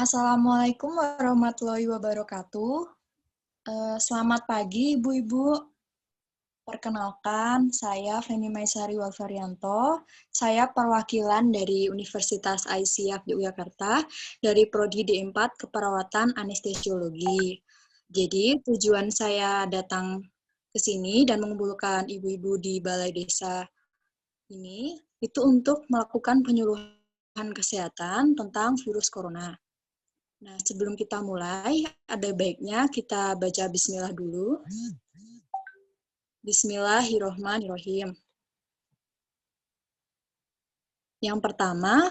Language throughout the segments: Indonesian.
Assalamualaikum warahmatullahi wabarakatuh. Selamat pagi, Ibu-Ibu. Perkenalkan, saya Feni Maisari Walvarianto. Saya perwakilan dari Universitas Aisyah Yogyakarta dari Prodi D4 Keperawatan Anestesiologi. Jadi, tujuan saya datang ke sini dan mengumpulkan ibu-ibu di Balai Desa ini itu untuk melakukan penyuluhan kesehatan tentang virus corona. Nah, sebelum kita mulai, ada baiknya kita baca bismillah dulu. Bismillahirrohmanirrohim. Yang pertama,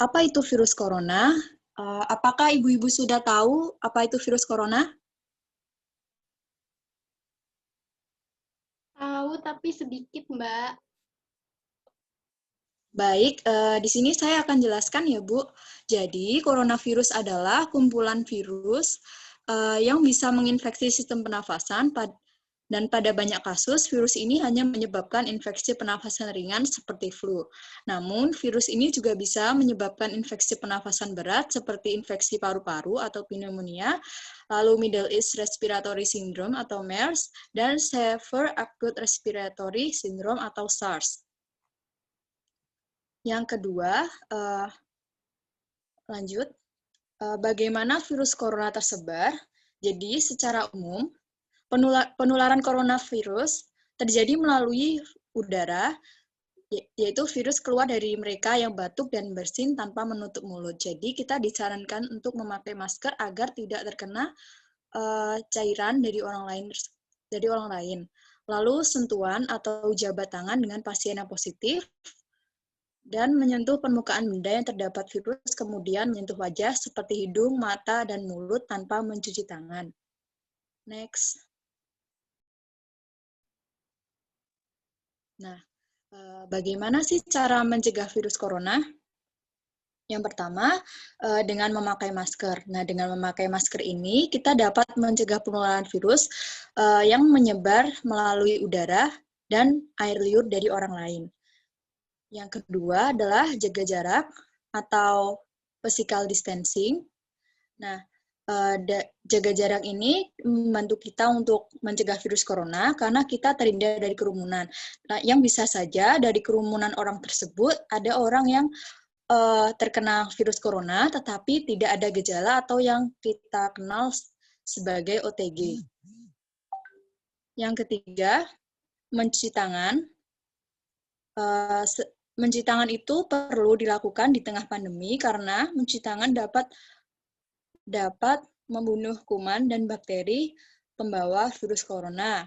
apa itu virus corona? Apakah ibu-ibu sudah tahu apa itu virus corona? Tahu, tapi sedikit, Mbak. Baik, di sini saya akan jelaskan ya, Bu. Jadi, coronavirus adalah kumpulan virus yang bisa menginfeksi sistem pernafasan dan pada banyak kasus, virus ini hanya menyebabkan infeksi pernafasan ringan seperti flu. Namun, virus ini juga bisa menyebabkan infeksi pernafasan berat seperti infeksi paru-paru atau pneumonia, lalu Middle East Respiratory Syndrome atau MERS, dan Severe Acute Respiratory Syndrome atau SARS. Yang kedua, lanjut, bagaimana virus corona tersebar? Jadi, secara umum, penularan coronavirus terjadi melalui udara, yaitu virus keluar dari mereka yang batuk dan bersin tanpa menutup mulut. Jadi, kita disarankan untuk memakai masker agar tidak terkena cairan dari orang lain. Lalu, sentuhan atau jabat tangan dengan pasien yang positif, dan menyentuh permukaan benda yang terdapat virus, kemudian menyentuh wajah seperti hidung, mata, dan mulut tanpa mencuci tangan. Next. Nah, bagaimana sih cara mencegah virus corona? Yang pertama, dengan memakai masker. Nah, dengan memakai masker ini, kita dapat mencegah penularan virus yang menyebar melalui udara dan air liur dari orang lain. Yang kedua adalah jaga jarak atau physical distancing. Nah, jaga jarak ini membantu kita untuk mencegah virus corona karena kita terhindar dari kerumunan. Nah, yang bisa saja dari kerumunan orang tersebut ada orang yang terkena virus corona tetapi tidak ada gejala atau yang kita kenal sebagai OTG. Yang ketiga, mencuci tangan. Mencuci tangan itu perlu dilakukan di tengah pandemi karena mencuci tangan dapat membunuh kuman dan bakteri pembawa virus corona.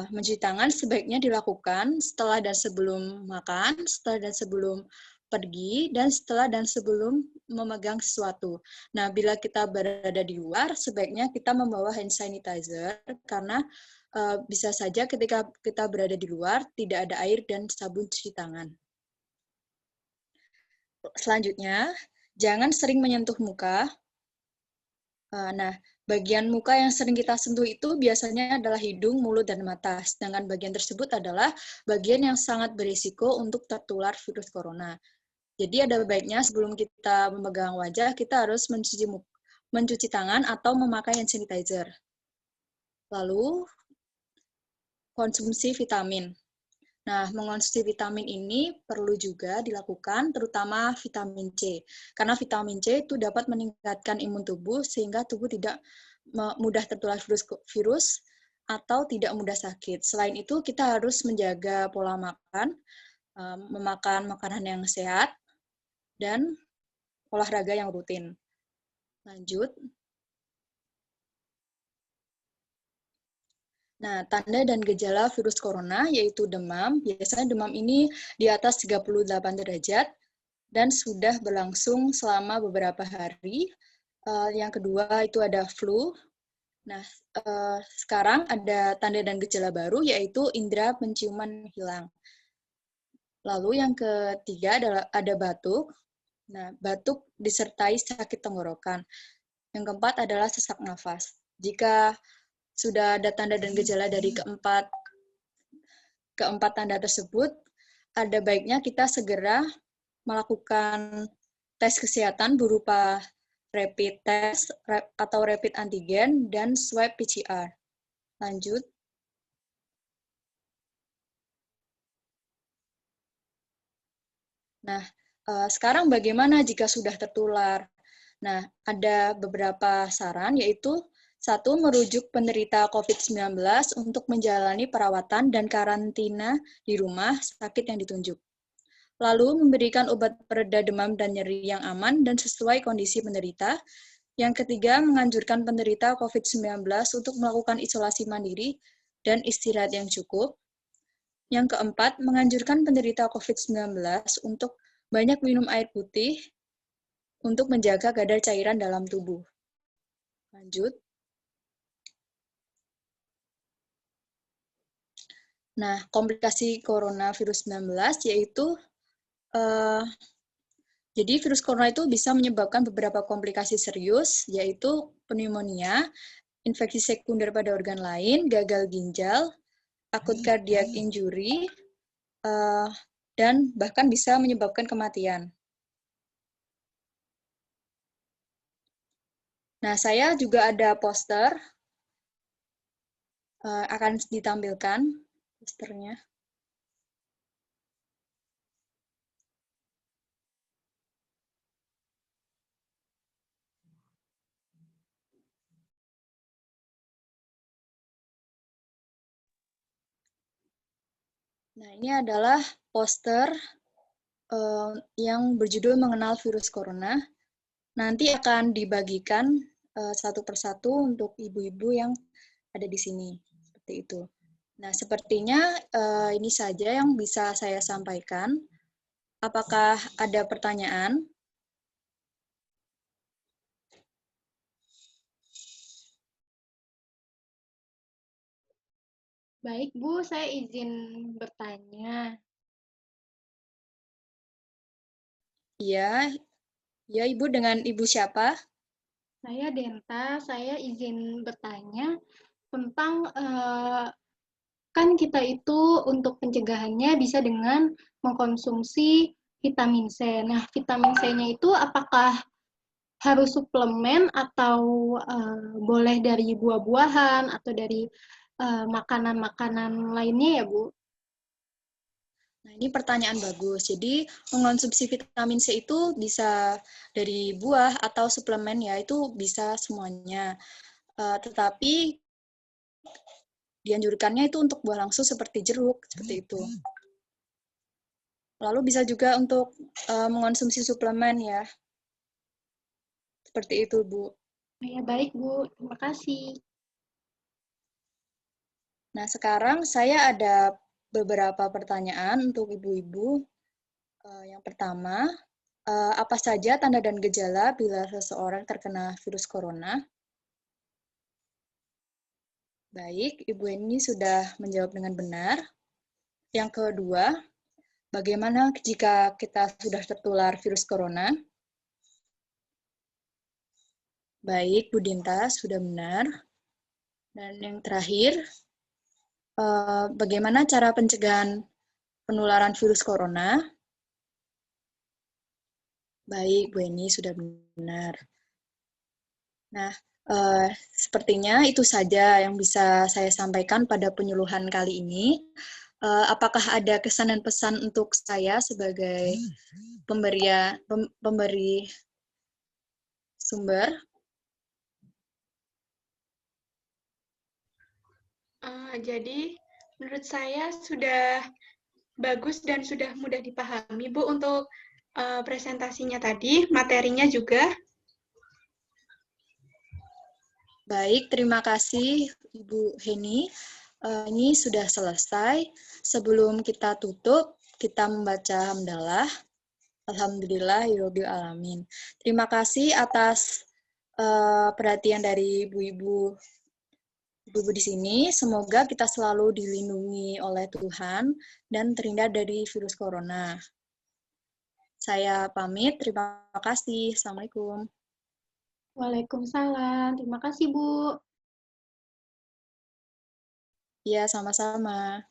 Mencuci tangan sebaiknya dilakukan setelah dan sebelum makan, setelah dan sebelum pergi, dan setelah dan sebelum memegang sesuatu. Nah, bila kita berada di luar, sebaiknya kita membawa hand sanitizer, karena bisa saja ketika kita berada di luar, tidak ada air dan sabun cuci tangan. Selanjutnya, jangan sering menyentuh muka. Nah, bagian muka yang sering kita sentuh itu biasanya adalah hidung, mulut, dan mata. Sedangkan bagian tersebut adalah bagian yang sangat berisiko untuk tertular virus corona. Jadi ada baiknya sebelum kita memegang wajah, kita harus mencuci tangan atau memakai hand sanitizer. Lalu, konsumsi vitamin. Nah, mengonsumsi vitamin ini perlu juga dilakukan, terutama vitamin C. Karena vitamin C itu dapat meningkatkan imun tubuh sehingga tubuh tidak mudah tertular virus atau tidak mudah sakit. Selain itu, kita harus menjaga pola makan, memakan makanan yang sehat, dan olahraga yang rutin. Lanjut. Nah, tanda dan gejala virus corona yaitu demam. Biasanya demam ini di atas 38 derajat dan sudah berlangsung selama beberapa hari. Yang kedua itu ada flu. Nah, sekarang ada tanda dan gejala baru yaitu indera penciuman hilang. Lalu yang ketiga adalah ada batuk. Nah, batuk disertai sakit tenggorokan. Yang keempat adalah sesak nafas. Jika sudah ada tanda dan gejala dari keempat tanda tersebut, ada baiknya kita segera melakukan tes kesehatan berupa rapid test atau rapid antigen dan swab PCR. Lanjut. Nah, sekarang bagaimana jika sudah tertular? Nah, ada beberapa saran, yaitu satu, merujuk penderita COVID-19 untuk menjalani perawatan dan karantina di rumah sakit yang ditunjuk. Lalu, memberikan obat pereda demam dan nyeri yang aman dan sesuai kondisi penderita. Yang ketiga, menganjurkan penderita COVID-19 untuk melakukan isolasi mandiri dan istirahat yang cukup. Yang keempat, menganjurkan penderita COVID-19 untuk banyak minum air putih untuk menjaga kadar cairan dalam tubuh. Lanjut. Nah, komplikasi coronavirus 19 yaitu jadi virus corona itu bisa menyebabkan beberapa komplikasi serius, yaitu pneumonia, infeksi sekunder pada organ lain, gagal ginjal, akut cardiac injury, dan bahkan bisa menyebabkan kematian. Nah, saya juga ada poster, akan ditampilkan posternya. Nah, ini adalah poster yang berjudul Mengenal Virus Corona. Nanti akan dibagikan satu persatu untuk ibu-ibu yang ada di sini. Seperti itu. Nah, sepertinya ini saja yang bisa saya sampaikan. Apakah ada pertanyaan? Baik, Bu, saya izin bertanya. Iya, ya Ibu, dengan Ibu siapa? Saya Denta, saya izin bertanya tentang kan kita itu untuk pencegahannya bisa dengan mengkonsumsi vitamin C. Nah, vitamin C-nya itu apakah harus suplemen atau boleh dari buah-buahan atau dari makanan-makanan lainnya ya, Bu? Nah, ini pertanyaan bagus. Jadi, mengonsumsi vitamin C itu bisa dari buah atau suplemen ya, itu bisa semuanya. Tetapi dianjurkannya itu untuk buah langsung seperti jeruk, seperti itu. Lalu bisa juga untuk mengonsumsi suplemen ya. Seperti itu, Bu. Ya, baik, Bu. Terima kasih. Nah, sekarang saya ada beberapa pertanyaan untuk ibu-ibu. Yang pertama, apa saja tanda dan gejala bila seseorang terkena virus corona? Baik, Ibu ini sudah menjawab dengan benar. Yang kedua, bagaimana jika kita sudah tertular virus corona? Baik, Bu Dinta sudah benar. Dan yang terakhir, bagaimana cara pencegahan penularan virus corona? Baik, Bu Eni sudah benar. Nah, sepertinya itu saja yang bisa saya sampaikan pada penyuluhan kali ini. Apakah ada kesan dan pesan untuk saya sebagai pemberi sumber? Jadi, menurut saya sudah bagus dan sudah mudah dipahami, Bu, untuk presentasinya tadi, materinya juga. Baik, terima kasih Ibu Heni. Ini sudah selesai. Sebelum kita tutup, kita membaca hamdalah. Alhamdulillahirabbil alamin. Terima kasih atas perhatian dari ibu-ibu di sini. Semoga kita selalu dilindungi oleh Tuhan dan terhindar dari virus corona. Saya pamit, terima kasih. Assalamualaikum. Waalaikumsalam. Terima kasih, Bu. Iya, sama-sama.